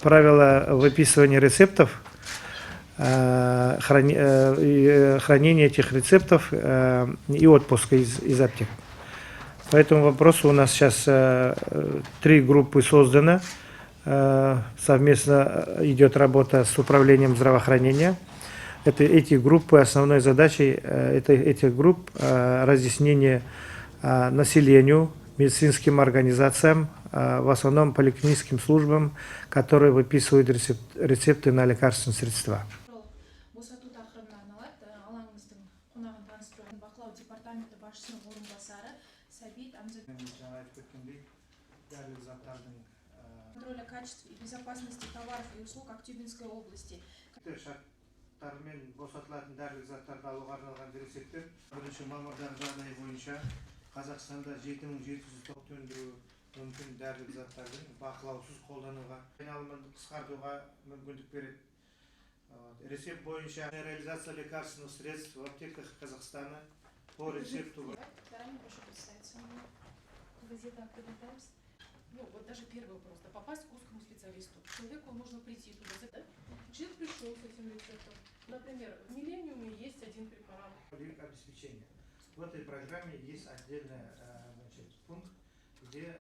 Правила выписывания рецептов, хранения этих рецептов и отпуска из аптек. По этому вопросу у нас сейчас 3 группы создано. Совместно идет работа с управлением здравоохранения. Эти группы, основной задачей этих групп разъяснение населению, медицинским организациям, в основном поликлиническим службам, которые выписывают рецепты на лекарственные средства. Босату тақырыбына арналады. Алаңымыздың қонағын таныстыру бақылау департаменті басшысының орынбасары Сәбит Амзат. Контроля качества и безопасности товаров и услуг Актюбинской области. Шарттармен босатылатын дәрілік заттарды алуға арналған рецепттер 1 мамырдағы жағдай бойынша Қазақстанда 7700 өндіру мүмкін дәрілік заттардың бақылаусыз қолдануға, айналымын қысқартуға мүмкіндік береді. Рецепт бойынша реализация лекарственных средств в аптеках Казахстана по рецепту. Ну, вот даже первый вопрос. Да, попасть к узкому специалисту. Человеку нужно прийти туда. Человек пришел с этим рецептом. Например, в Миллениуме есть один препарат. Обеспечение. В этой программе есть отдельный пункт, где